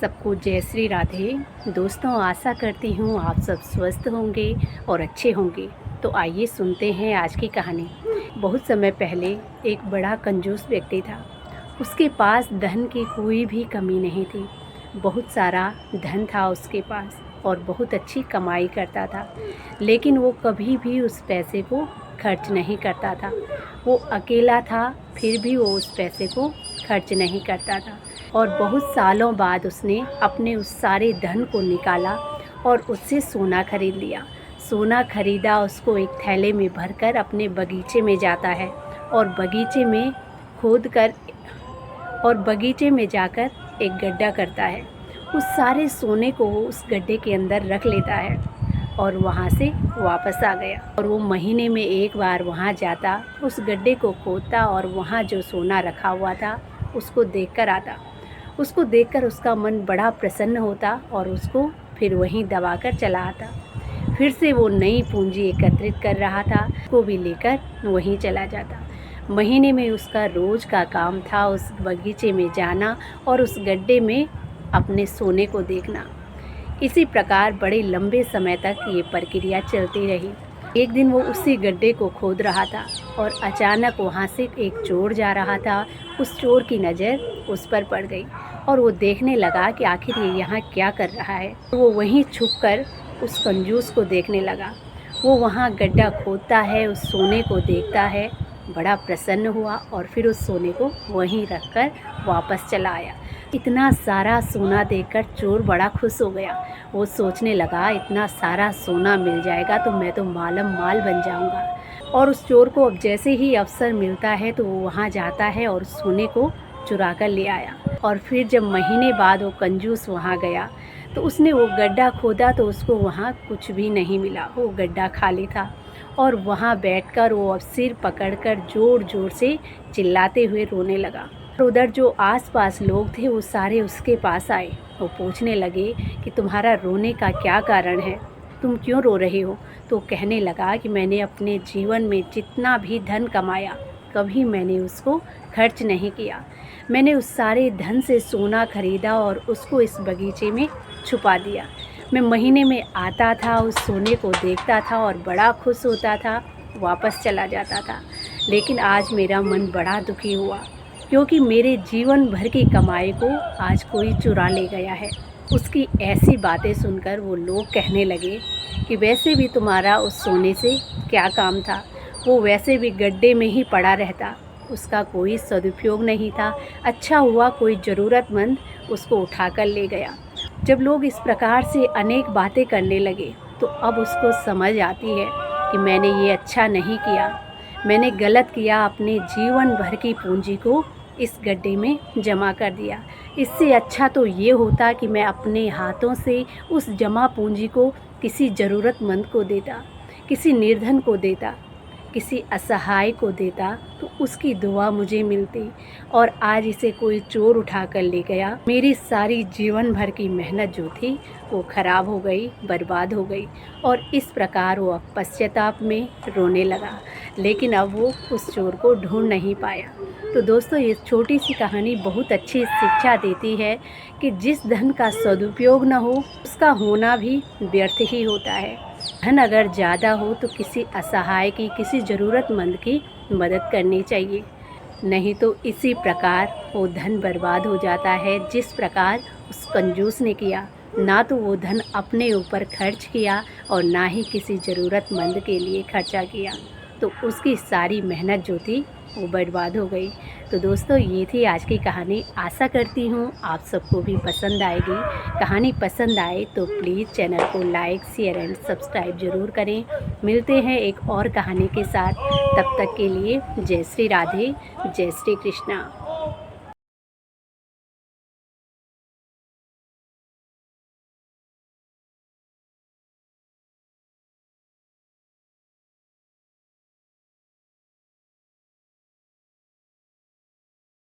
सबको जय श्री राधे। दोस्तों, आशा करती हूँ आप सब स्वस्थ होंगे और अच्छे होंगे। तो आइए सुनते हैं आज की कहानी। बहुत समय पहले एक बड़ा कंजूस व्यक्ति था। उसके पास धन की कोई भी कमी नहीं थी। बहुत सारा धन था उसके पास और बहुत अच्छी कमाई करता था, लेकिन वो कभी भी उस पैसे को खर्च नहीं करता था। वो अकेला था, फिर भी वो उस पैसे को खर्च नहीं करता था। और बहुत सालों बाद उसने अपने उस सारे धन को निकाला और उससे सोना खरीद लिया। सोना खरीदा, उसको एक थैले में भरकर अपने बगीचे में जाता है और बगीचे में जाकर एक गड्ढा करता है। उस सारे सोने को वो उस गड्ढे के अंदर रख लेता है और वहाँ से वापस आ गया। और वो महीने में एक बार वहाँ जाता, उस गड्ढे को खोदता और वहाँ जो सोना रखा हुआ था उसको देखकर आता। उसको देखकर उसका मन बड़ा प्रसन्न होता और उसको फिर वहीं दबाकर चला आता। फिर से वो नई पूंजी एकत्रित कर रहा था, उसको भी लेकर वहीं चला जाता। महीने में उसका रोज़ का काम था उस बगीचे में जाना और उस गड्ढे में अपने सोने को देखना। इसी प्रकार बड़े लंबे समय तक ये प्रक्रिया चलती रही। एक दिन वो उसी गड्ढे को खोद रहा था और अचानक वहाँ से एक चोर जा रहा था। उस चोर की नज़र उस पर पड़ गई और वो देखने लगा कि आखिर ये यहाँ क्या कर रहा है। तो वो वहीं छुपकर उस कंजूस को देखने लगा। वो वहाँ गड्ढा खोदता है, उस सोने को देखता है, बड़ा प्रसन्न हुआ और फिर उस सोने को वहीं रखकर वापस चला आया। इतना सारा सोना देखकर चोर बड़ा खुश हो गया। वो सोचने लगा, इतना सारा सोना मिल जाएगा तो मैं तो मालम माल बन जाऊंगा। और उस चोर को अब जैसे ही अवसर मिलता है तो वो वहाँ जाता है और सोने को चुरा कर ले आया। और फिर जब महीने बाद वो कंजूस वहाँ गया तो उसने वो गड्ढा खोदा तो उसको वहाँ कुछ भी नहीं मिला। वो गड्ढा खाली था और वहाँ बैठकर वो अब सिर पकड़कर ज़ोर ज़ोर से चिल्लाते हुए रोने लगा। उधर जो आसपास लोग थे वो सारे उसके पास आए। वो पूछने लगे कि तुम्हारा रोने का क्या कारण है, तुम क्यों रो रहे हो। तो कहने लगा कि मैंने अपने जीवन में जितना भी धन कमाया कभी मैंने उसको खर्च नहीं किया। मैंने उस सारे धन से सोना खरीदा और उसको इस बगीचे में छुपा दिया। मैं महीने में आता था, उस सोने को देखता था और बड़ा खुश होता था, वापस चला जाता था। लेकिन आज मेरा मन बड़ा दुखी हुआ क्योंकि मेरे जीवन भर की कमाई को आज कोई चुरा ले गया है। उसकी ऐसी बातें सुनकर वो लोग कहने लगे कि वैसे भी तुम्हारा उस सोने से क्या काम था, वो वैसे भी गड्ढे में ही पड़ा रहता, उसका कोई सदुपयोग नहीं था। अच्छा हुआ कोई ज़रूरतमंद उसको उठाकर ले गया। जब लोग इस प्रकार से अनेक बातें करने लगे तो अब उसको समझ आती है कि मैंने ये अच्छा नहीं किया, मैंने गलत किया, अपने जीवन भर की पूंजी को इस गड्ढे में जमा कर दिया। इससे अच्छा तो ये होता कि मैं अपने हाथों से उस जमा पूंजी को किसी ज़रूरतमंद को देता, किसी निर्धन को देता, किसी असहाय को देता तो उसकी दुआ मुझे मिलती। और आज इसे कोई चोर उठा कर ले गया। मेरी सारी जीवन भर की मेहनत जो थी वो खराब हो गई, बर्बाद हो गई। और इस प्रकार वो अब पश्चाताप में रोने लगा। लेकिन अब वो उस चोर को ढूंढ नहीं पाया। तो दोस्तों, ये छोटी सी कहानी बहुत अच्छी शिक्षा देती है कि जिस धन का सदुपयोग न हो उसका होना भी व्यर्थ ही होता है। धन अगर ज़्यादा हो तो किसी असहाय की, किसी ज़रूरतमंद की मदद करनी चाहिए, नहीं तो इसी प्रकार वो धन बर्बाद हो जाता है जिस प्रकार उस कंजूस ने किया। ना तो वो धन अपने ऊपर खर्च किया और ना ही किसी ज़रूरतमंद के लिए खर्चा किया, तो उसकी सारी मेहनत जो थी वो बर्बाद हो गई। तो दोस्तों, ये थी आज की कहानी। आशा करती हूँ आप सबको भी पसंद आएगी। कहानी पसंद आए तो प्लीज़ चैनल को लाइक, शेयर एंड सब्सक्राइब ज़रूर करें। मिलते हैं एक और कहानी के साथ, तब तक के लिए जय श्री राधे, जय श्री कृष्णा।